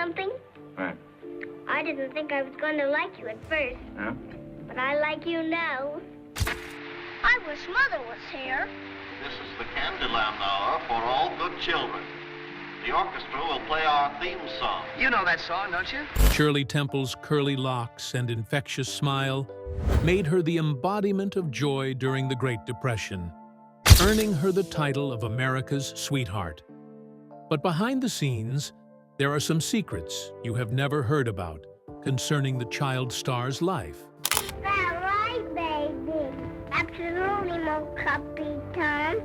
something? What? I didn't think I was going to like you at first. Huh? But I like you now. I wish Mother was here. This is the Candyland Hour for all good children. The orchestra will play our theme song. You know that song, don't you? Shirley Temple's curly locks and infectious smile made her the embodiment of joy during the Great Depression, earning her the title of America's sweetheart. But behind the scenes, there are some secrets you have never heard about concerning the child star's life. Is that right, baby? Absolutely no copy time.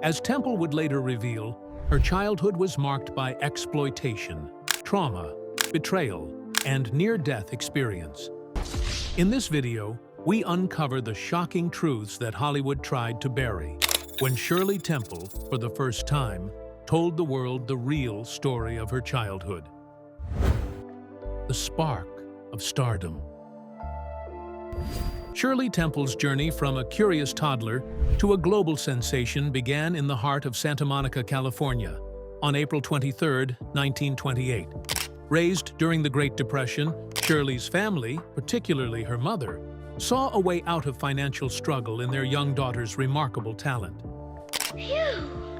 As Temple would later reveal, her childhood was marked by exploitation, trauma, betrayal, and near-death experience. In this video, we uncover the shocking truths that Hollywood tried to bury when Shirley Temple, for the first time, told the world the real story of her childhood. The spark of stardom. Shirley Temple's journey from a curious toddler to a global sensation began in the heart of Santa Monica, California, on April 23, 1928. Raised during the Great Depression, Shirley's family, particularly her mother, saw a way out of financial struggle in their young daughter's remarkable talent. Phew,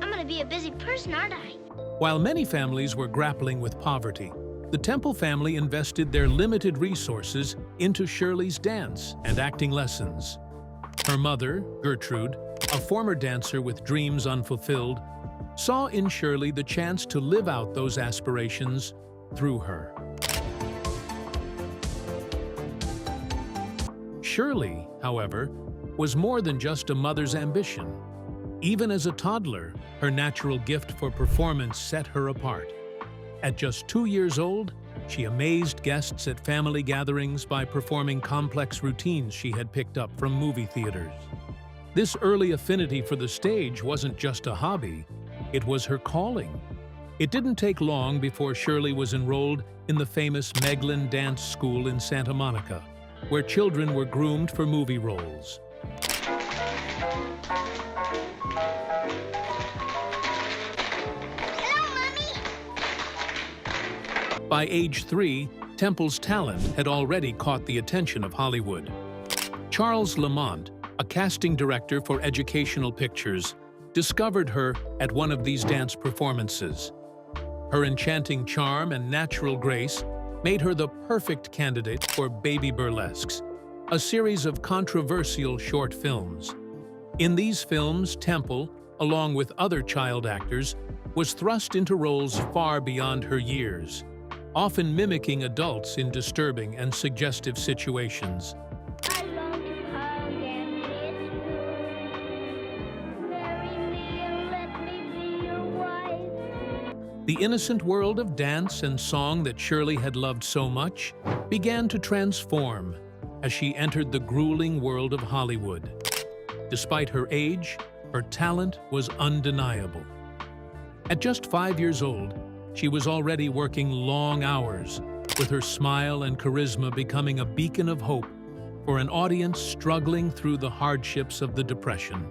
I'm going to be a busy person, aren't I? While many families were grappling with poverty, the Temple family invested their limited resources into Shirley's dance and acting lessons. Her mother, Gertrude, a former dancer with dreams unfulfilled, saw in Shirley the chance to live out those aspirations through her. Shirley, however, was more than just a mother's ambition. Even as a toddler, her natural gift for performance set her apart. At just 2 years old, she amazed guests at family gatherings by performing complex routines she had picked up from movie theaters. This early affinity for the stage wasn't just a hobby, it was her calling. It didn't take long before Shirley was enrolled in the famous Meglin Dance School in Santa Monica, where children were groomed for movie roles. By age 3, Temple's talent had already caught the attention of Hollywood. Charles Lamont, a casting director for educational pictures, discovered her at one of these dance performances. Her enchanting charm and natural grace made her the perfect candidate for Baby Burlesques, a series of controversial short films. In these films, Temple, along with other child actors, was thrust into roles far beyond her years, often mimicking adults in disturbing and suggestive situations. I long to hug and kiss you. Marry me and let me be your wife. The innocent world of dance and song that Shirley had loved so much began to transform as she entered the grueling world of Hollywood. Despite her age, her talent was undeniable. At just 5 years old, she was already working long hours, with her smile and charisma becoming a beacon of hope for an audience struggling through the hardships of the Depression.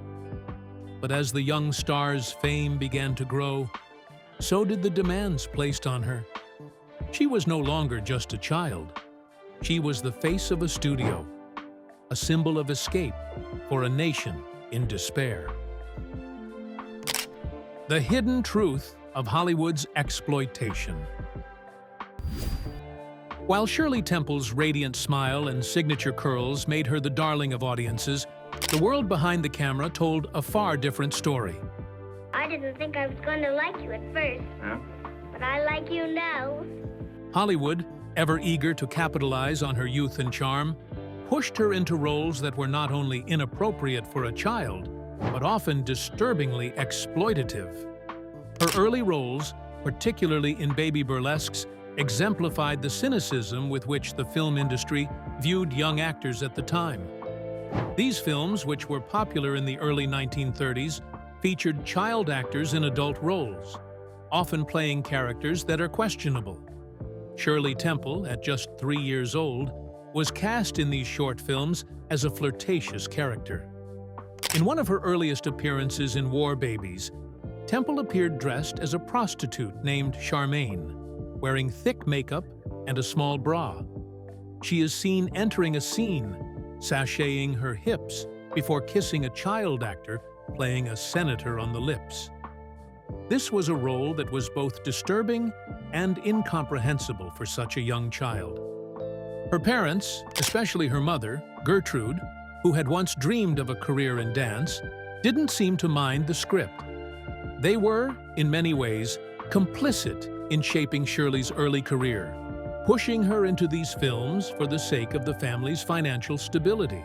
But as the young star's fame began to grow, so did the demands placed on her. She was no longer just a child. She was the face of a studio, a symbol of escape for a nation in despair. The hidden truth of Hollywood's exploitation. While Shirley Temple's radiant smile and signature curls made her the darling of audiences, the world behind the camera told a far different story. I didn't think I was going to like you at first. Huh? But I like you now. Hollywood, ever eager to capitalize on her youth and charm, pushed her into roles that were not only inappropriate for a child, but often disturbingly exploitative. Her early roles, particularly in baby burlesques, exemplified the cynicism with which the film industry viewed young actors at the time. These films, which were popular in the early 1930s, featured child actors in adult roles, often playing characters that are questionable. Shirley Temple, at just 3 years old, was cast in these short films as a flirtatious character. In one of her earliest appearances in War Babies, Temple appeared dressed as a prostitute named Charmaine, wearing thick makeup and a small bra. She is seen entering a scene, sashaying her hips before kissing a child actor playing a senator on the lips. This was a role that was both disturbing and incomprehensible for such a young child. Her parents, especially her mother, Gertrude, who had once dreamed of a career in dance, didn't seem to mind the script. They were, in many ways, complicit in shaping Shirley's early career, pushing her into these films for the sake of the family's financial stability.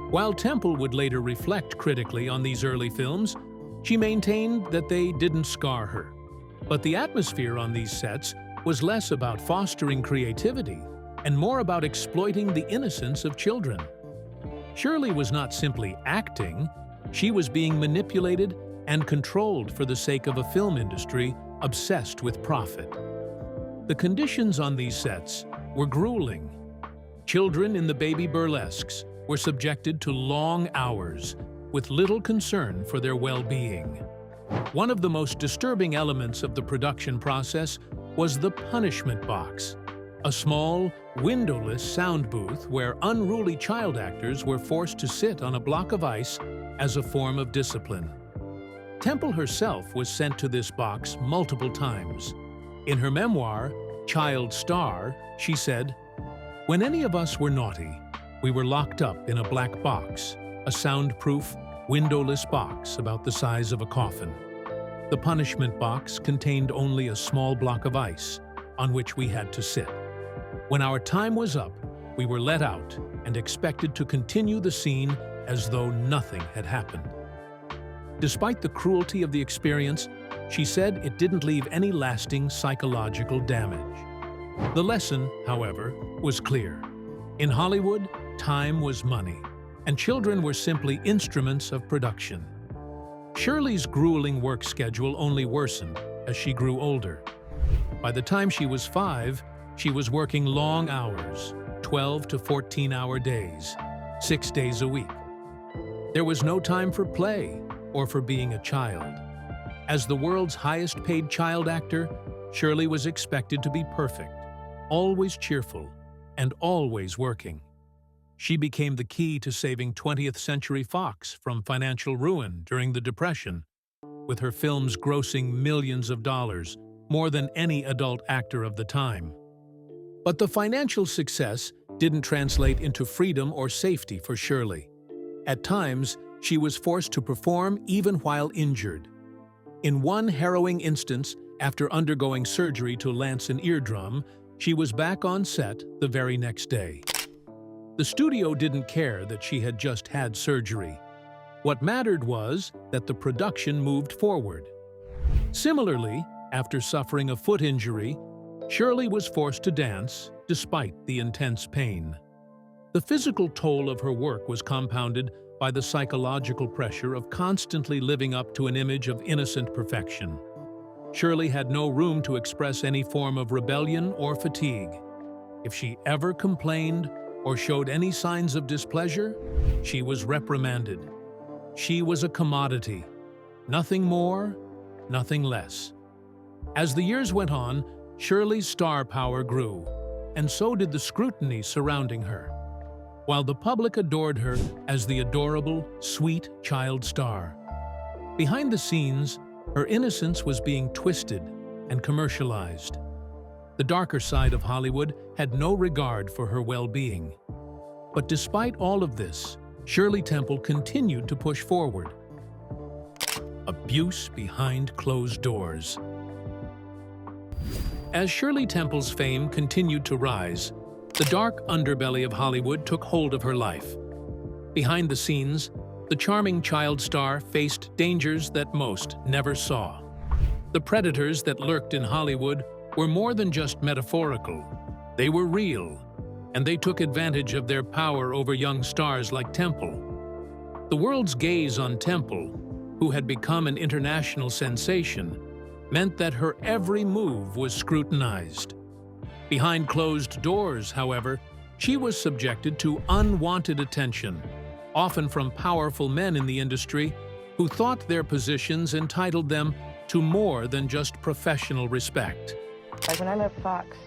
While Temple would later reflect critically on these early films, she maintained that they didn't scar her. But the atmosphere on these sets was less about fostering creativity and more about exploiting the innocence of children. Shirley was not simply acting, she was being manipulated and controlled for the sake of a film industry obsessed with profit. The conditions on these sets were grueling. Children in the baby burlesques were subjected to long hours with little concern for their well-being. One of the most disturbing elements of the production process was the punishment box, a small, windowless sound booth where unruly child actors were forced to sit on a block of ice as a form of discipline. Temple herself was sent to this box multiple times. In her memoir, Child Star, she said, "When any of us were naughty, we were locked up in a black box, a soundproof, windowless box about the size of a coffin. The punishment box contained only a small block of ice on which we had to sit. When our time was up, we were let out and expected to continue the scene as though nothing had happened." Despite the cruelty of the experience, she said it didn't leave any lasting psychological damage. The lesson, however, was clear. In Hollywood, time was money, and children were simply instruments of production. Shirley's grueling work schedule only worsened as she grew older. By the time she was 5, she was working long hours, 12 to 14-hour days, 6 days a week. There was no time for play or for being a child. As the world's highest-paid child actor, Shirley was expected to be perfect, always cheerful, and always working. She became the key to saving 20th Century Fox from financial ruin during the Depression, with her films grossing millions of dollars, more than any adult actor of the time. But the financial success didn't translate into freedom or safety for Shirley. At times, she was forced to perform even while injured. In one harrowing instance, after undergoing surgery to lance an eardrum, she was back on set the very next day. The studio didn't care that she had just had surgery. What mattered was that the production moved forward. Similarly, after suffering a foot injury, Shirley was forced to dance despite the intense pain. The physical toll of her work was compounded by the psychological pressure of constantly living up to an image of innocent perfection. Shirley had no room to express any form of rebellion or fatigue. If she ever complained or showed any signs of displeasure, she was reprimanded. She was a commodity, nothing more, nothing less. As the years went on, Shirley's star power grew, and so did the scrutiny surrounding her. While the public adored her as the adorable, sweet child star, behind the scenes, her innocence was being twisted and commercialized. The darker side of Hollywood had no regard for her well-being. But despite all of this, Shirley Temple continued to push forward. Abuse behind closed doors. As Shirley Temple's fame continued to rise, the dark underbelly of Hollywood took hold of her life. Behind the scenes, the charming child star faced dangers that most never saw. The predators that lurked in Hollywood were more than just metaphorical. They were real, and they took advantage of their power over young stars like Temple. The world's gaze on Temple, who had become an international sensation, meant that her every move was scrutinized. Behind closed doors, however, she was subjected to unwanted attention, often from powerful men in the industry who thought their positions entitled them to more than just professional respect. Like when I left Fox,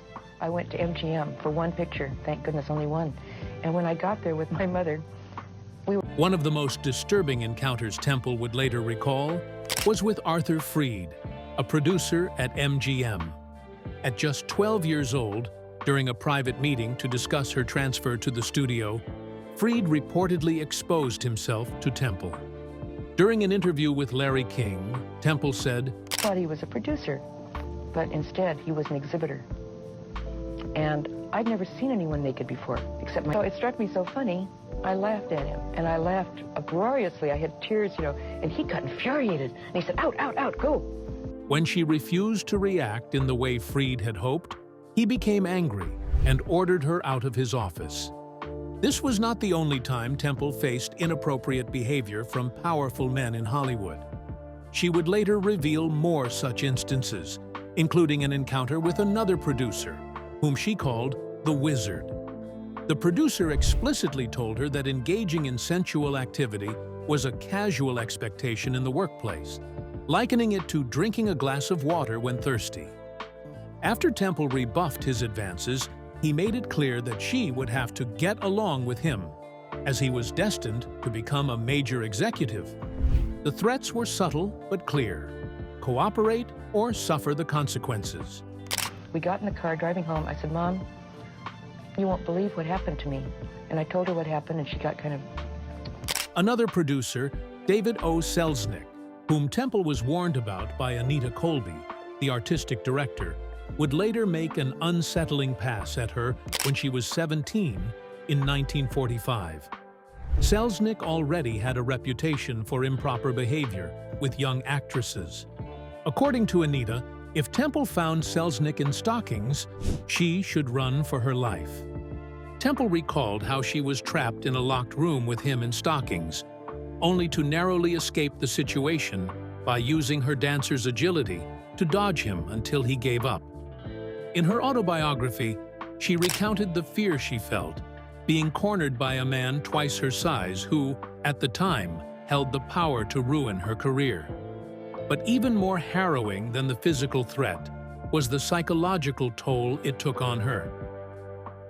I went to MGM for one picture, thank goodness only one. And when I got there with my mother, One of the most disturbing encounters Temple would later recall was with Arthur Freed, a producer at MGM. At just 12 years old, during a private meeting to discuss her transfer to the studio, Freed reportedly exposed himself to Temple. During an interview with Larry King, Temple said, I thought he was a producer, but instead he was an exhibitor. And I'd never seen anyone naked before, except my... So it struck me so funny, I laughed at him, and I laughed uproariously. I had tears, and he got infuriated. And he said, out, out, out, go. When she refused to react in the way Freed had hoped, he became angry and ordered her out of his office. This was not the only time Temple faced inappropriate behavior from powerful men in Hollywood. She would later reveal more such instances, including an encounter with another producer, whom she called the Wizard. The producer explicitly told her that engaging in sensual activity was a casual expectation in the workplace, likening it to drinking a glass of water when thirsty. After Temple rebuffed his advances, he made it clear that she would have to get along with him, as he was destined to become a major executive. The threats were subtle but clear: cooperate or suffer the consequences. We got in the car driving home. I said, Mom, you won't believe what happened to me. And I told her what happened, and she got kind of... Another producer, David O. Selznick, whom Temple was warned about by Anita Colby, the artistic director, would later make an unsettling pass at her when she was 17 in 1945. Selznick already had a reputation for improper behavior with young actresses. According to Anita, if Temple found Selznick in stockings, she should run for her life. Temple recalled how she was trapped in a locked room with him in stockings, only to narrowly escape the situation by using her dancer's agility to dodge him until he gave up. In her autobiography, she recounted the fear she felt, being cornered by a man twice her size who, at the time, held the power to ruin her career. But even more harrowing than the physical threat was the psychological toll it took on her.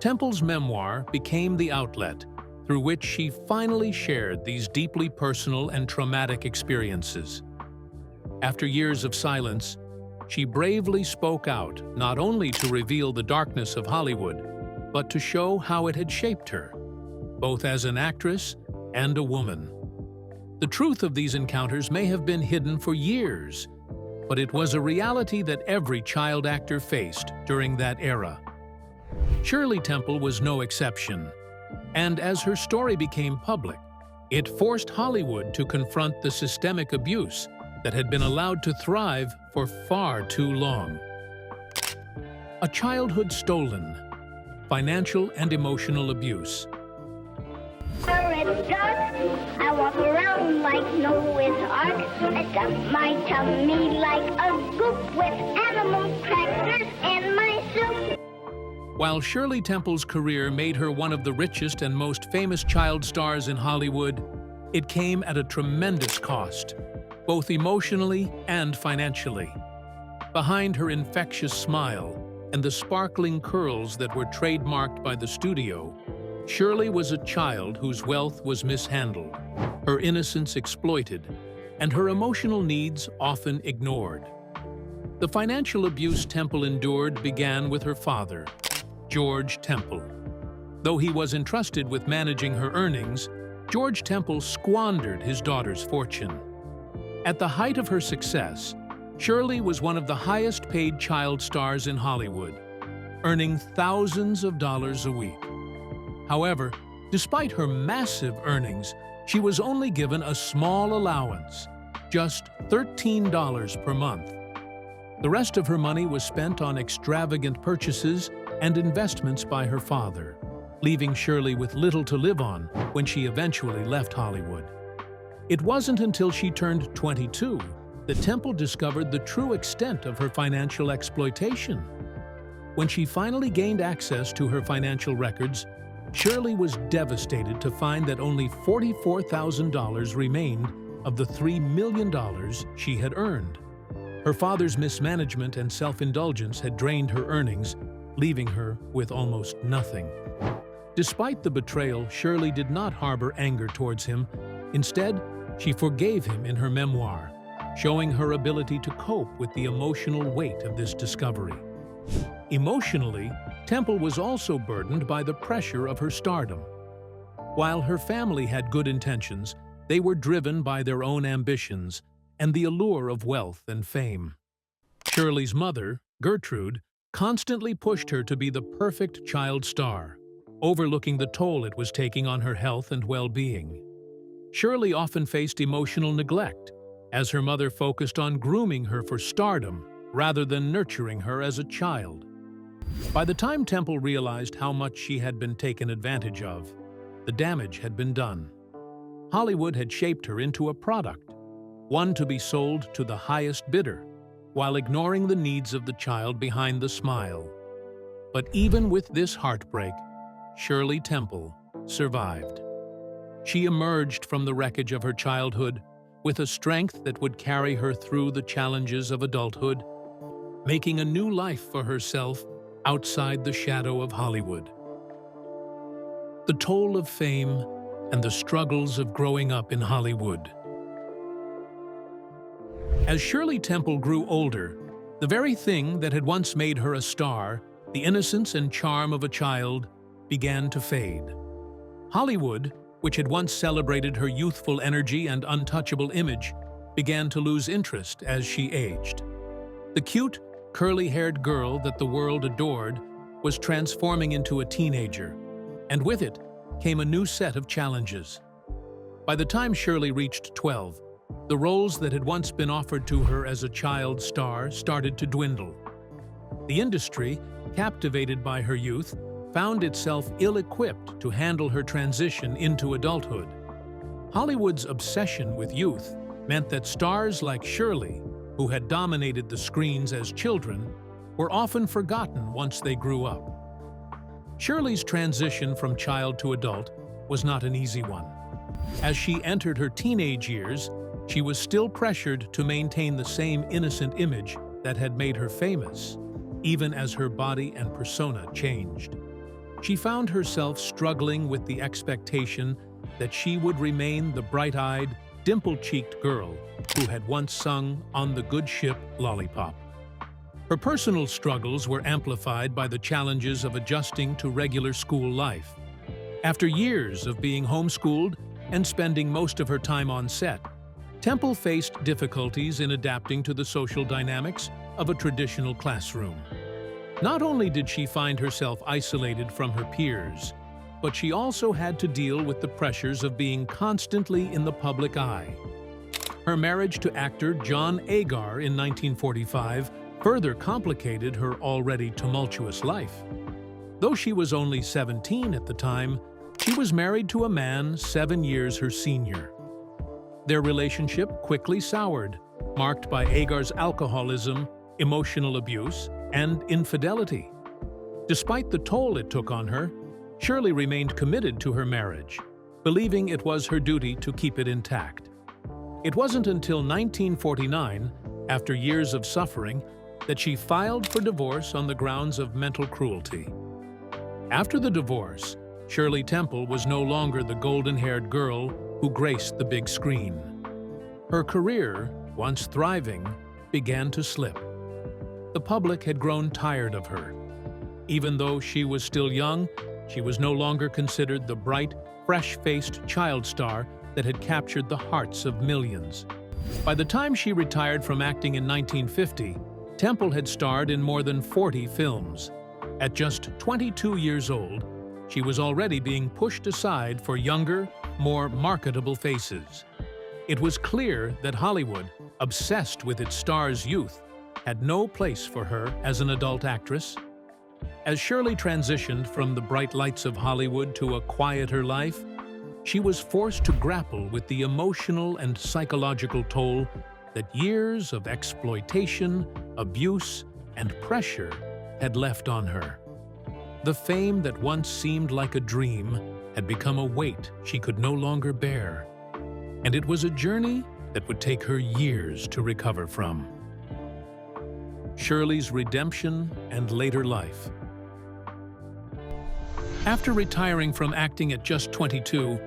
Temple's memoir became the outlet through which she finally shared these deeply personal and traumatic experiences. After years of silence, she bravely spoke out not only to reveal the darkness of Hollywood, but to show how it had shaped her, both as an actress and a woman. The truth of these encounters may have been hidden for years, but it was a reality that every child actor faced during that era. Shirley Temple was no exception, and as her story became public, it forced Hollywood to confront the systemic abuse that had been allowed to thrive for far too long. A childhood stolen, financial and emotional abuse. Where it's dark, I walk around like Noah's Ark. I stuff my tummy like a goop with animal crackers in my soup. While Shirley Temple's career made her one of the richest and most famous child stars in Hollywood, it came at a tremendous cost, both emotionally and financially. Behind her infectious smile and the sparkling curls that were trademarked by the studio, Shirley was a child whose wealth was mishandled, her innocence exploited, and her emotional needs often ignored. The financial abuse Temple endured began with her father, George Temple. Though he was entrusted with managing her earnings, George Temple squandered his daughter's fortune. At the height of her success, Shirley was one of the highest-paid child stars in Hollywood, earning thousands of dollars a week. However, despite her massive earnings, she was only given a small allowance, just $13 per month. The rest of her money was spent on extravagant purchases and investments by her father, leaving Shirley with little to live on when she eventually left Hollywood. It wasn't until she turned 22 that Temple discovered the true extent of her financial exploitation. When she finally gained access to her financial records, Shirley was devastated to find that only $44,000 remained of the $3 million she had earned. Her father's mismanagement and self-indulgence had drained her earnings, leaving her with almost nothing. Despite the betrayal, Shirley did not harbor anger towards him. Instead, she forgave him in her memoir, showing her ability to cope with the emotional weight of this discovery. Emotionally, Temple was also burdened by the pressure of her stardom. While her family had good intentions, they were driven by their own ambitions and the allure of wealth and fame. Shirley's mother, Gertrude, constantly pushed her to be the perfect child star, overlooking the toll it was taking on her health and well-being. Shirley often faced emotional neglect, as her mother focused on grooming her for stardom rather than nurturing her as a child. By the time Temple realized how much she had been taken advantage of, the damage had been done. Hollywood had shaped her into a product, one to be sold to the highest bidder, while ignoring the needs of the child behind the smile. But even with this heartbreak, Shirley Temple survived. She emerged from the wreckage of her childhood with a strength that would carry her through the challenges of adulthood, making a new life for herself outside the shadow of Hollywood. The toll of fame and the struggles of growing up in Hollywood. As Shirley Temple grew older, the very thing that had once made her a star, the innocence and charm of a child, began to fade. Hollywood, which had once celebrated her youthful energy and untouchable image, began to lose interest as she aged. The cute, curly-haired girl that the world adored was transforming into a teenager, and with it came a new set of challenges. By the time Shirley reached 12, the roles that had once been offered to her as a child star started to dwindle. The industry, captivated by her youth, found itself ill-equipped to handle her transition into adulthood. Hollywood's obsession with youth meant that stars like Shirley, who had dominated the screens as children, were often forgotten once they grew up. Shirley's transition from child to adult was not an easy one. As she entered her teenage years, she was still pressured to maintain the same innocent image that had made her famous, even as her body and persona changed. She found herself struggling with the expectation that she would remain the bright-eyed, dimple-cheeked girl who had once sung on the good ship Lollipop. Her personal struggles were amplified by the challenges of adjusting to regular school life. After years of being homeschooled and spending most of her time on set, Temple faced difficulties in adapting to the social dynamics of a traditional classroom. Not only did she find herself isolated from her peers, but she also had to deal with the pressures of being constantly in the public eye. Her marriage to actor John Agar in 1945 further complicated her already tumultuous life. Though she was only 17 at the time, she was married to a man 7 years her senior. Their relationship quickly soured, marked by Agar's alcoholism, emotional abuse, and infidelity. Despite the toll it took on her, Shirley remained committed to her marriage, believing it was her duty to keep it intact. It wasn't until 1949, after years of suffering, that she filed for divorce on the grounds of mental cruelty. After the divorce, Shirley Temple was no longer the golden-haired girl who graced the big screen. Her career, once thriving, began to slip. The public had grown tired of her. Even though she was still young, she was no longer considered the bright, fresh-faced child star that had captured the hearts of millions. By the time she retired from acting in 1950, Temple had starred in more than 40 films. At just 22 years old, she was already being pushed aside for younger, more marketable faces. It was clear that Hollywood, obsessed with its stars' youth, had no place for her as an adult actress. As Shirley transitioned from the bright lights of Hollywood to a quieter life, she was forced to grapple with the emotional and psychological toll that years of exploitation, abuse, and pressure had left on her. The fame that once seemed like a dream had become a weight she could no longer bear, and it was a journey that would take her years to recover from. Shirley's redemption and later life. After retiring from acting at just 22,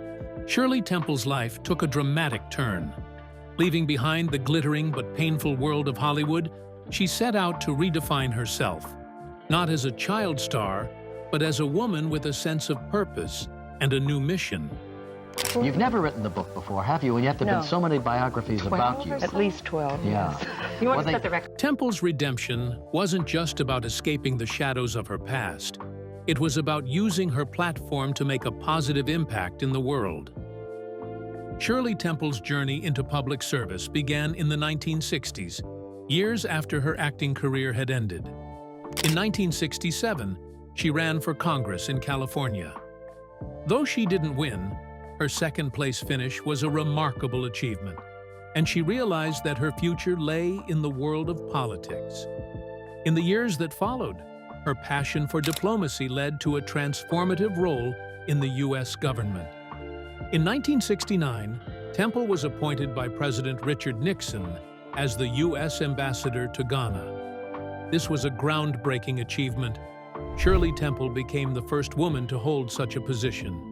Shirley Temple's life took a dramatic turn. Leaving behind the glittering but painful world of Hollywood, she set out to redefine herself, not as a child star, but as a woman with a sense of purpose and a new mission. You've never written the book before, have you? And yet there have been so many biographies about you. At least 12, Yeah. yes. You want to set the record? Temple's redemption wasn't just about escaping the shadows of her past. It was about using her platform to make a positive impact in the world. Shirley Temple's journey into public service began in the 1960s, years after her acting career had ended. In 1967, she ran for Congress in California. Though she didn't win, her second-place finish was a remarkable achievement, and she realized that her future lay in the world of politics. In the years that followed, her passion for diplomacy led to a transformative role in the U.S. government. In 1969, Temple was appointed by President Richard Nixon as the U.S. ambassador to Ghana. This was a groundbreaking achievement. Shirley Temple became the first woman to hold such a position.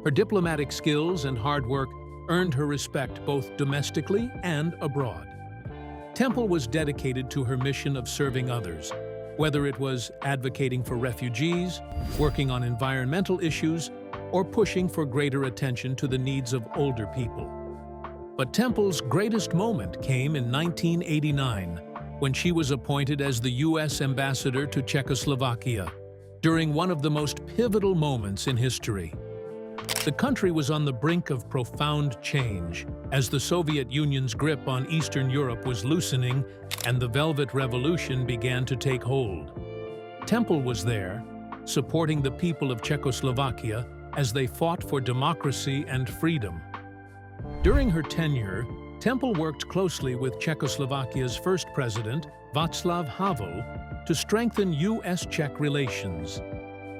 Her diplomatic skills and hard work earned her respect both domestically and abroad. Temple was dedicated to her mission of serving others, whether it was advocating for refugees, working on environmental issues, or pushing for greater attention to the needs of older people. But Temple's greatest moment came in 1989, when she was appointed as the U.S. ambassador to Czechoslovakia, during one of the most pivotal moments in history. The country was on the brink of profound change as the Soviet Union's grip on Eastern Europe was loosening and the Velvet Revolution began to take hold. Temple was there, supporting the people of Czechoslovakia as they fought for democracy and freedom. During her tenure, Temple worked closely with Czechoslovakia's first president, Václav Havel, to strengthen U.S.-Czech relations.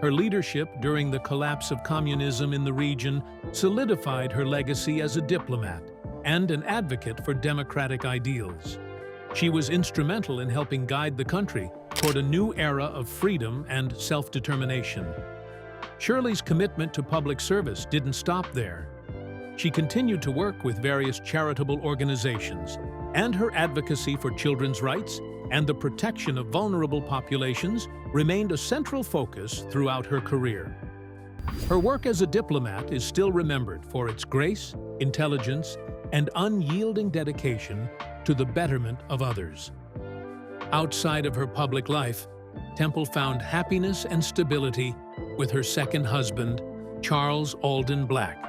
Her leadership during the collapse of communism in the region solidified her legacy as a diplomat and an advocate for democratic ideals. She was instrumental in helping guide the country toward a new era of freedom and self-determination. Shirley's commitment to public service didn't stop there. She continued to work with various charitable organizations, and her advocacy for children's rights and the protection of vulnerable populations remained a central focus throughout her career. Her work as a diplomat is still remembered for its grace, intelligence, and unyielding dedication to the betterment of others. Outside of her public life, Temple found happiness and stability with her second husband, Charles Alden Black.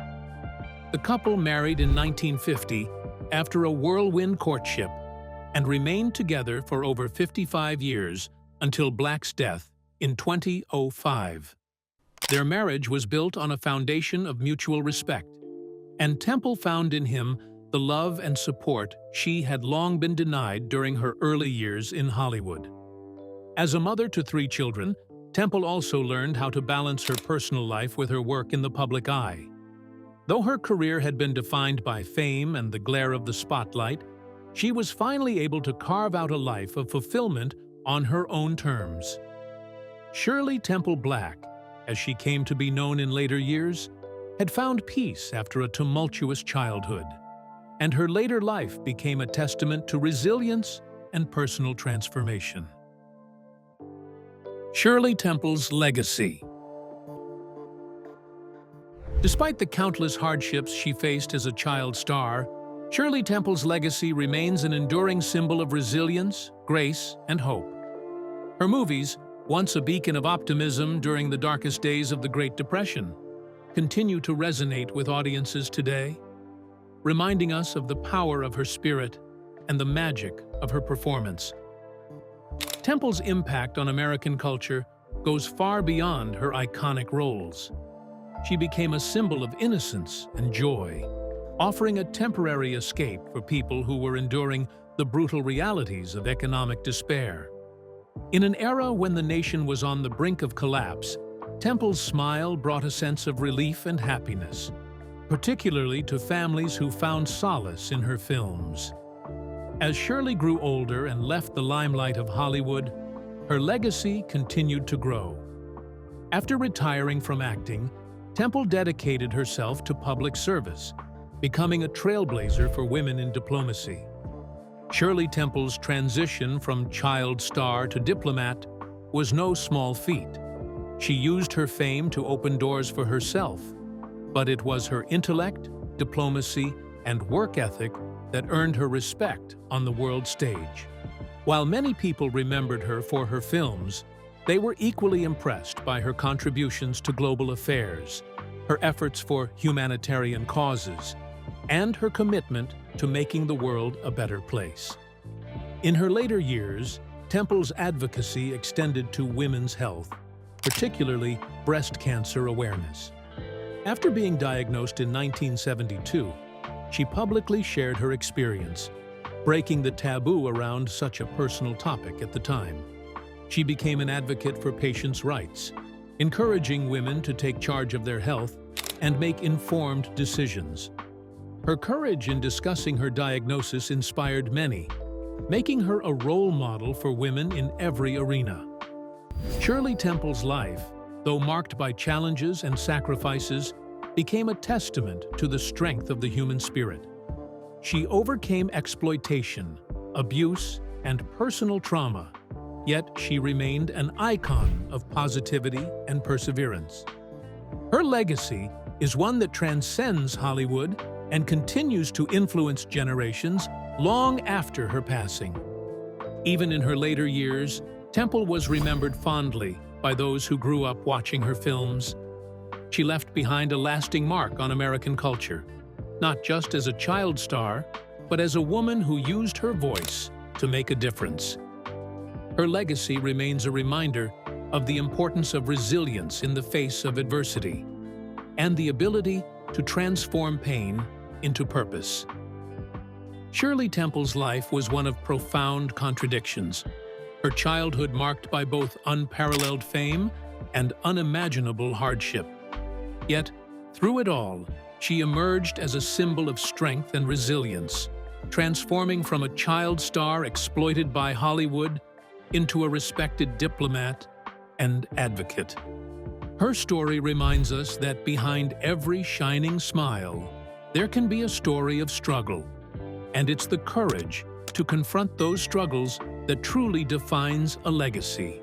The couple married in 1950 after a whirlwind courtship and remained together for over 55 years until Black's death in 2005. Their marriage was built on a foundation of mutual respect, and Temple found in him the love and support she had long been denied during her early years in Hollywood. As a mother to 3 children, Temple also learned how to balance her personal life with her work in the public eye. Though her career had been defined by fame and the glare of the spotlight, she was finally able to carve out a life of fulfillment on her own terms. Shirley Temple Black, as she came to be known in later years, had found peace after a tumultuous childhood, and her later life became a testament to resilience and personal transformation. Shirley Temple's legacy. Despite the countless hardships she faced as a child star, Shirley Temple's legacy remains an enduring symbol of resilience, grace, and hope. Her movies, once a beacon of optimism during the darkest days of the Great Depression, continue to resonate with audiences today, reminding us of the power of her spirit and the magic of her performance. Temple's impact on American culture goes far beyond her iconic roles. She became a symbol of innocence and joy, offering a temporary escape for people who were enduring the brutal realities of economic despair. In an era when the nation was on the brink of collapse, Temple's smile brought a sense of relief and happiness, particularly to families who found solace in her films. As Shirley grew older and left the limelight of Hollywood, her legacy continued to grow. After retiring from acting, Temple dedicated herself to public service, becoming a trailblazer for women in diplomacy. Shirley Temple's transition from child star to diplomat was no small feat. She used her fame to open doors for herself, but it was her intellect, diplomacy, and work ethic that earned her respect on the world stage. While many people remembered her for her films, they were equally impressed by her contributions to global affairs, her efforts for humanitarian causes, and her commitment to making the world a better place. In her later years, Temple's advocacy extended to women's health, particularly breast cancer awareness. After being diagnosed in 1972, she publicly shared her experience, breaking the taboo around such a personal topic at the time. She became an advocate for patients' rights, encouraging women to take charge of their health and make informed decisions. Her courage in discussing her diagnosis inspired many, making her a role model for women in every arena. Shirley Temple's life, though marked by challenges and sacrifices, became a testament to the strength of the human spirit. She overcame exploitation, abuse, and personal trauma, yet she remained an icon of positivity and perseverance. Her legacy is one that transcends Hollywood and continues to influence generations long after her passing. Even in her later years, Temple was remembered fondly by those who grew up watching her films. She left behind a lasting mark on American culture, not just as a child star, but as a woman who used her voice to make a difference. Her legacy remains a reminder of the importance of resilience in the face of adversity and the ability to transform pain into purpose. Shirley Temple's life was one of profound contradictions, her childhood marked by both unparalleled fame and unimaginable hardship. Yet, through it all, she emerged as a symbol of strength and resilience, transforming from a child star exploited by Hollywood into a respected diplomat and advocate. Her story reminds us that behind every shining smile, there can be a story of struggle, and it's the courage to confront those struggles that truly defines a legacy.